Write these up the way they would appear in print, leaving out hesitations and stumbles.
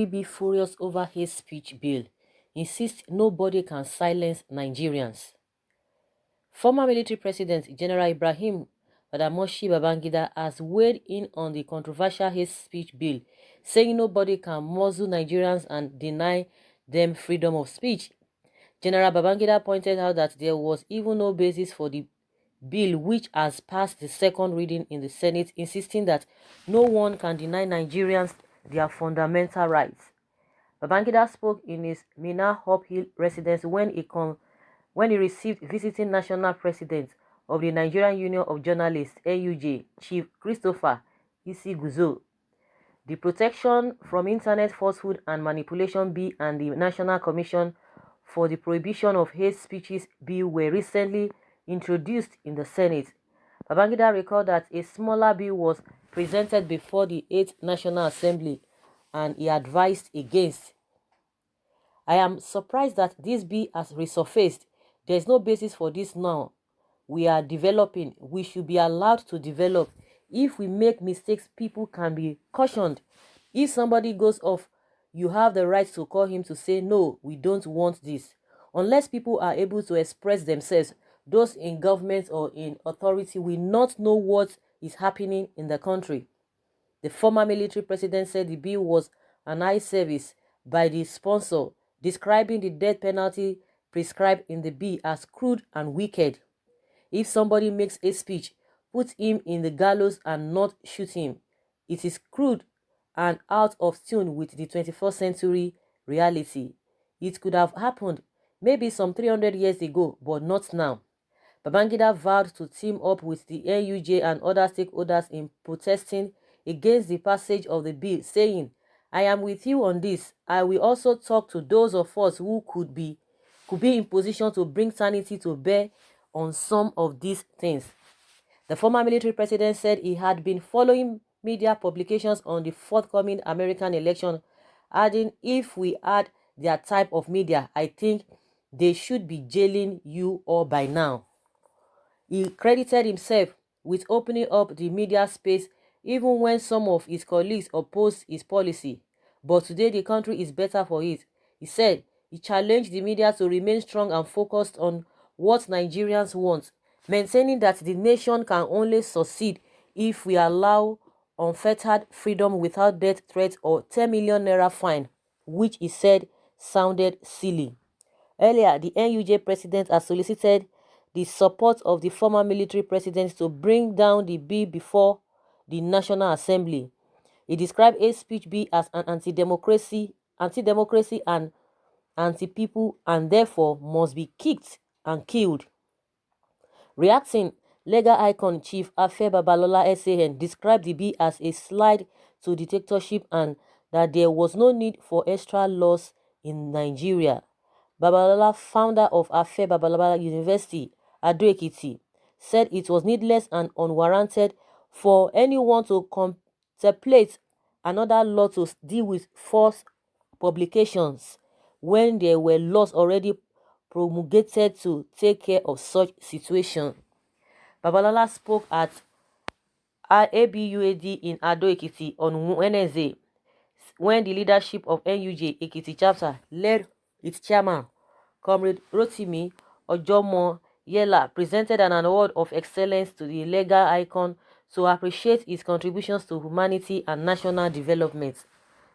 PROP0P0S be furious over hate speech bill, insists nobody can silence Nigerians. Former military President General Ibrahim Badamasi Babangida has weighed in on the controversial hate speech bill, saying nobody can muzzle Nigerians and deny them freedom of speech. General Babangida pointed out that there was even no basis for the bill, which has passed the second reading in the Senate, insisting that no one can deny Nigerians their fundamental rights. Babangida spoke in his Mina Hope Hill residence when he received visiting National President of the Nigerian Union of Journalists (NUJ), Chief Christopher Isiguzo. The Protection from Internet Falsehood and Manipulation Bill and the National Commission for the Prohibition of Hate Speeches Bill were recently introduced in the Senate. Babangida recalled that a smaller bill was presented before the 8th National Assembly and he advised against. I am surprised that this bill has resurfaced. There is no basis for this now. We are developing. We should be allowed to develop. If we make mistakes, people can be cautioned. If somebody goes off, you have the right to call him to say, no, we don't want this. Unless people are able to express themselves, those in government or in authority will not know what is happening in the country. The former military president said the bill was an eye service by the sponsor, describing the death penalty prescribed in the bill as crude and wicked. If somebody makes a speech, put him in the gallows and not shoot him. It is crude and out of tune with the 21st century reality. It could have happened maybe some 300 years ago, but not now. Babangida vowed to team up with the NUJ and other stakeholders in protesting against the passage of the bill, saying, I am with you on this. I will also talk to those of us who could be in position to bring sanity to bear on some of these things. The former military president said he had been following media publications on the forthcoming American election, adding, if we had their type of media, I think they should be jailing you all by now. He credited himself with opening up the media space even when some of his colleagues opposed his policy. But today the country is better for it. He said he challenged the media to remain strong and focused on what Nigerians want, maintaining that the nation can only succeed if we allow unfettered freedom without death threats or 10 million naira fine, which he said sounded silly. Earlier, the NUJ president has solicited the support of the former military president to bring down the bill before the National Assembly. He described a speech bill as an anti-democracy and anti-people, and therefore must be kicked and killed. Reacting, legal icon Chief Afe Babalola SAN described the bill as a slide to dictatorship and that there was no need for extra laws in Nigeria. Babalola, founder of Afe Babalola University, Ado-Ekiti, said it was needless and unwarranted for anyone to contemplate another law to deal with false publications when there were laws already promulgated to take care of such situations. Babalola spoke at ABUAD in Ado-Ekiti on Wednesday when the leadership of NUJ Ekiti chapter, led its chairman, Comrade Rotimi Ojomo Yela, presented an award of excellence to the legal icon to appreciate his contributions to humanity and national development.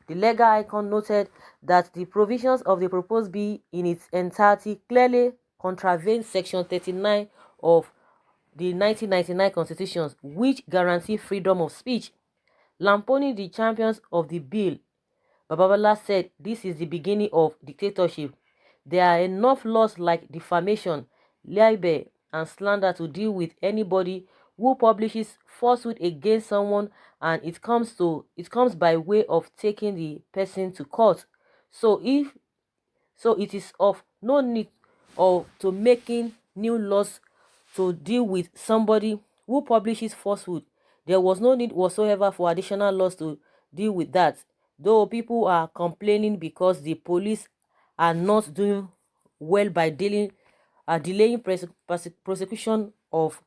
The legal icon noted that the provisions of the proposed bill in its entirety clearly contravene Section 39 of the 1999 Constitution, which guarantee freedom of speech. Lampooning the champions of the bill, Babalola said this is the beginning of dictatorship. There are enough laws like defamation, libel, and slander to deal with anybody who publishes falsehood against someone, and it comes by way of taking the person to court. So it is of no need to making new laws to deal with somebody who publishes falsehood. There was no need whatsoever for additional laws to deal with that, though people are complaining because the police are not doing well by delaying prosecution of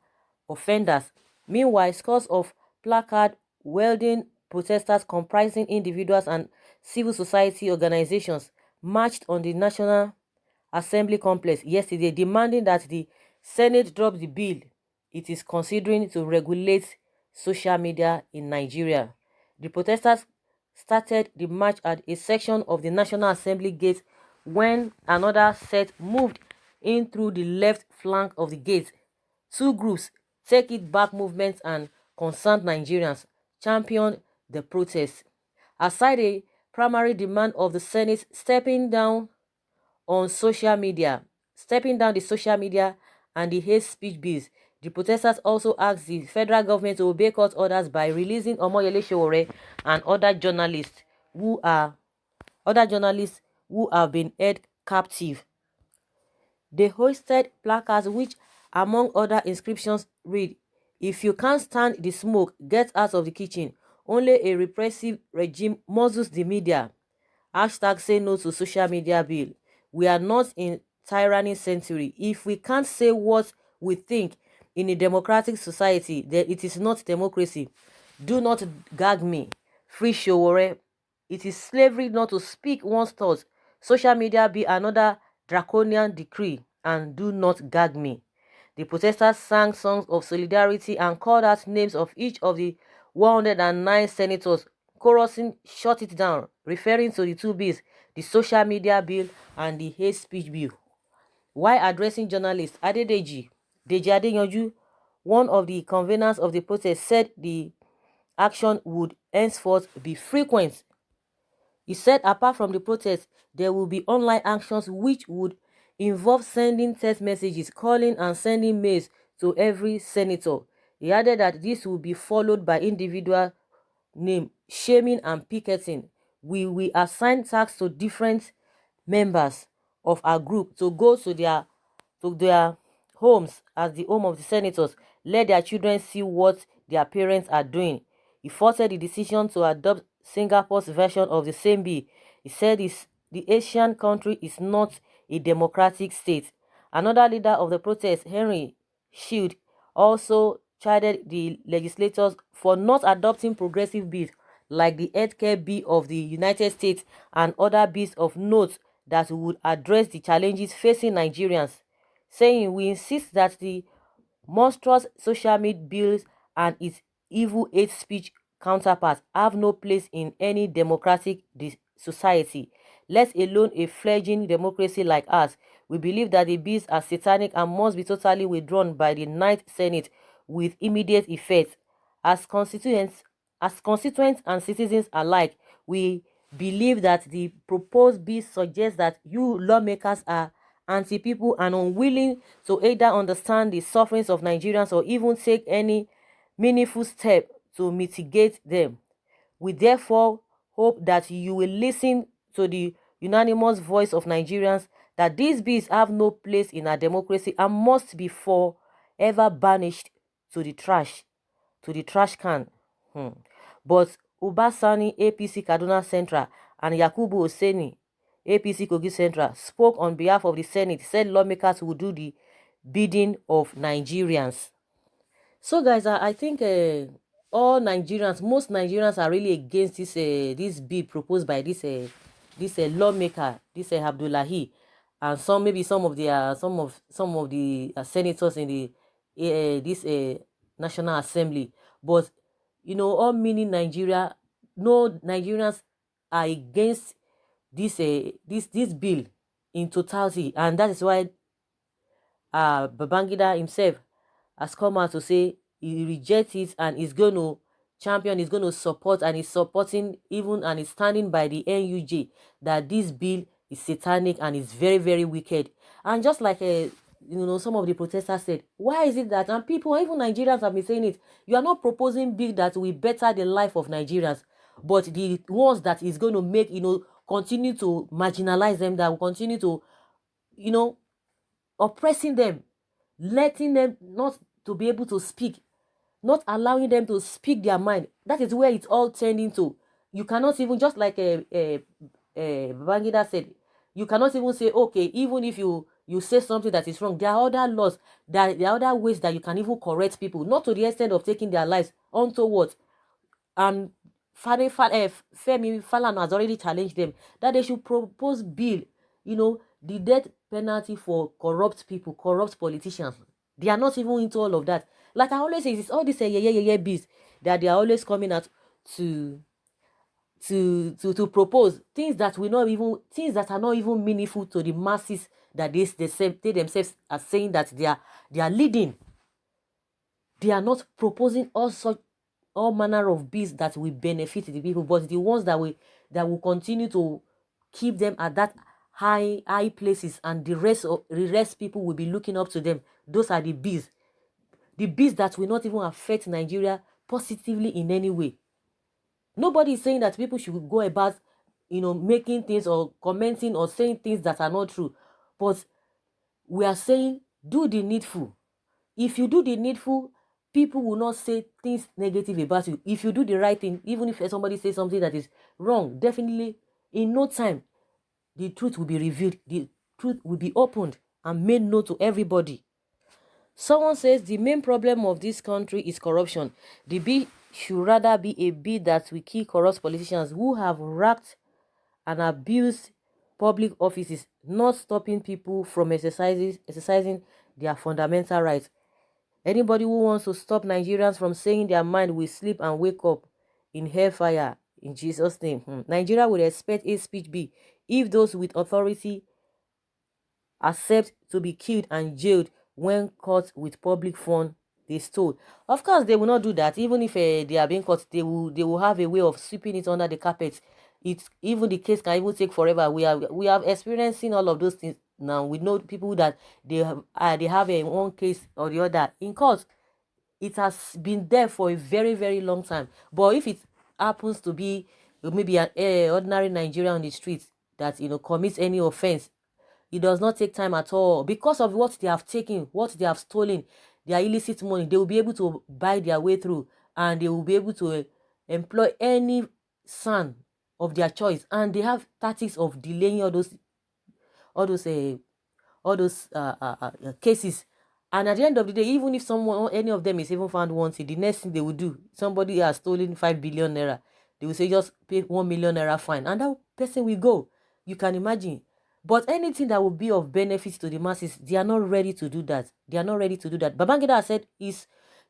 offenders. Meanwhile, scores of placard wielding protesters comprising individuals and civil society organizations marched on the National Assembly complex yesterday, demanding that the Senate drop the bill it is considering to regulate social media in Nigeria. The protesters started the march at a section of the National Assembly gate when another set moved in through the left flank of the gate. Two groups, Take It Back Movement and Concerned Nigerians, championed the protest. Aside a primary demand of the Senate stepping down the social media and the hate speech bills, the protesters also asked the federal government to obey court orders by releasing Omoyele Sowore and other journalists who have been held captive. They hoisted placards which, among other inscriptions, read, "If you can't stand the smoke, get out of the kitchen. Only a repressive regime muzzles the media." Hashtag say no to social media bill. We are not in tyranny century. If we can't say what we think in a democratic society, then it is not democracy. Do not gag me. Free Sowore. It is slavery not to speak one's thoughts. Social media be another draconian decree, and do not gag me. The protesters sang songs of solidarity and called out names of each of the 109 senators, chorusing "Shut it down," referring to the two bills, the social media bill and the hate speech bill. While addressing journalists, Deji Adeyanju, one of the conveners of the protest, said the action would henceforth be frequent. He said apart from the protest, there will be online actions which would involve sending text messages, calling and sending mails to every senator. He added that this will be followed by individual name shaming and picketing. We will assign tasks to different members of our group to go to their homes as the home of the senators, let their children see what their parents are doing. He faulted the decision to adopt Singapore's version of the same bill. He said the Asian country is not a democratic state. Another leader of the protest, Henry Shield, also chided the legislators for not adopting progressive bills like the Healthcare Bill of the United States and other bills of note that would address the challenges facing Nigerians, saying, "We insist that the monstrous social media bills and its evil hate speech counterparts have no place in any democratic society, let alone a fledgling democracy like ours. We believe that the bills are satanic and must be totally withdrawn by the Ninth Senate with immediate effect. As constituents and citizens alike, we believe that the proposed bill suggests that you lawmakers are anti-people and unwilling to either understand the sufferings of Nigerians or even take any meaningful step to mitigate them. We therefore hope that you will listen to the unanimous voice of Nigerians that these bills have no place in our democracy and must be forever banished to the trash can." But Ubasani, APC Kaduna Central, and Yakubu Oseni, APC Kogi Central, spoke on behalf of the Senate, said lawmakers will do the bidding of Nigerians. So guys, I think most Nigerians are really against this bill proposed by this lawmaker, this Abdullahi, and some of the senators in the this National Assembly. But all meaning Nigeria, no Nigerians are against this bill in totality, and that is why Babangida himself has come out to say he rejects it and is going to champion, is going to support, and is supporting even and is standing by the NUJ that this bill is satanic and is very, very wicked. And just like some of the protesters said, why is it that, and people, even Nigerians have been saying it, you are not proposing bill that will better the life of Nigerians, but the ones that is going to make continue to marginalize them, that will continue to oppressing them, letting them not to be able to speak, not allowing them to speak their mind. That is where it's all tending to. You cannot even, just like Babangida said, you cannot even say, okay, even if you say something that is wrong, there are other laws, there are other ways that you can even correct people, not to the extent of taking their lives onto what. And Femi Falana has already challenged them that they should propose bill, the death penalty for corrupt people, corrupt politicians. They are not even into all of that. Like I always say, it's all this bees that they are always coming out to propose things that are not even meaningful to the masses, that they themselves are saying that they are leading. They are not proposing all manner of bills that will benefit the people, but the ones that will continue to keep them at that high places, and the rest people will be looking up to them. Those are the bills that will not even affect Nigeria positively in any way. Nobody is saying that people should go about, making things or commenting or saying things that are not true. But we are saying, do the needful. If you do the needful, people will not say things negative about you. If you do the right thing, even if somebody says something that is wrong, definitely in no time, the truth will be revealed. The truth will be opened and made known to everybody. Someone says the main problem of this country is corruption. The bill should rather be a bill that will kill corrupt politicians who have racked and abused public offices, not stopping people from exercising their fundamental rights. Anybody who wants to stop Nigerians from saying their mind will sleep and wake up in hellfire in Jesus' name. Nigeria will expect a speech bill if those with authority accept to be killed and jailed when caught with public fund they stole. Of course, they will not do that. Even if they are being caught, they will have a way of sweeping it under the carpet. Even the case can even take forever. We have experiencing all of those things now. We know people that they have a one case or the other in court. It has been there for a very, very long time. But if it happens to be maybe an ordinary Nigerian on the streets that commits any offense, it does not take time at all. Because of what they have taken, what they have stolen, their illicit money, they will be able to buy their way through, and they will be able to employ any son of their choice. And they have tactics of delaying all those cases. And at the end of the day, even if any of them is even found wanted, the next thing they will do, somebody has stolen 5 billion naira, they will say just pay 1 million naira fine, and that person will go. You can imagine. But anything that will be of benefit to the masses, they are not ready to do that. They are not ready to do that. Babangida said he's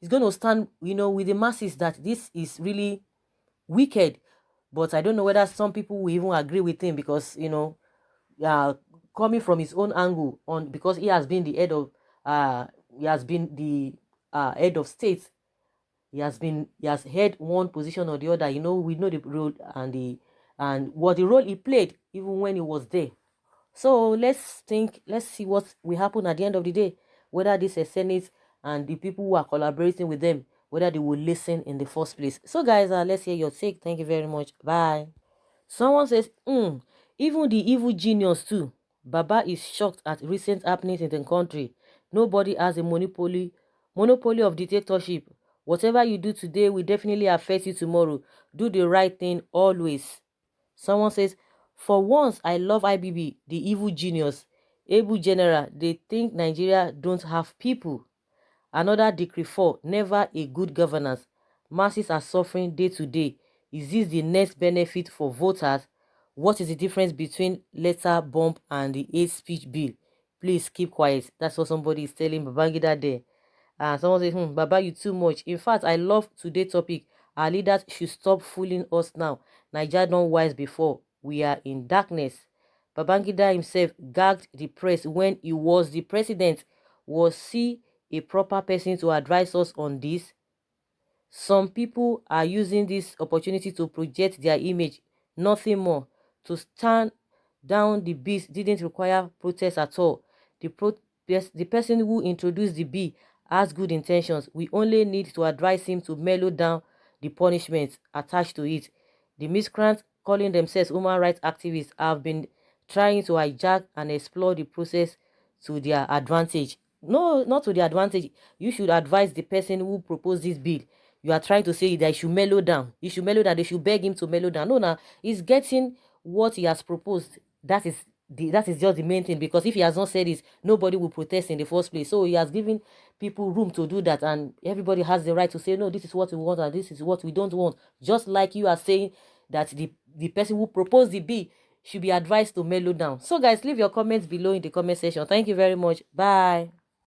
going to stand, with the masses, that this is really wicked. But I don't know whether some people will even agree with him, because coming from his own angle, because he has been the head of head of state. He has held one position or the other. We know the role and what the role he played even when he was there. So let's see what will happen at the end of the day, whether this Senate and the people who are collaborating with them, whether they will listen in the first place. So guys, let's hear your take. Thank you very much. Bye. Someone says, even the evil genius too. Baba is shocked at recent happenings in the country. Nobody has a monopoly of dictatorship. Whatever you do today will definitely affect you tomorrow. Do the right thing always. Someone says, for once, I love IBB, the evil genius. Able general, they think Nigeria don't have people. Another decree 4, never a good governance. Masses are suffering day to day. Is this the next benefit for voters? What is the difference between letter bomb and the hate speech bill? Please keep quiet. That's what somebody is telling Babangida there. And someone says, Baba, you too much. In fact, I love today's topic. Our leaders should stop fooling us now. Nigeria don't wise before. We are in darkness. Babangida himself gagged the press when he was the president. Was he a proper person to advise us on this? Some people are using this opportunity to project their image, nothing more. To stand down the beast didn't require protest at all. The person who introduced the bill has good intentions. We only need to advise him to mellow down the punishments attached to it. The miscreants calling themselves human rights activists have been trying to hijack and explore the process to their advantage. No, not to their advantage. You should advise the person who proposed this bill. You are trying to say that he should mellow down. He should mellow down. They should beg him to mellow down. No, he's getting what he has proposed. That is that is just the main thing, because if he has not said it, nobody will protest in the first place. So he has given people room to do that, and everybody has the right to say, no, this is what we want and this is what we don't want. Just like you are saying that the person who proposed the bill should be advised to mellow down. So guys, leave your comments below in the comment section. Thank you very much. Bye.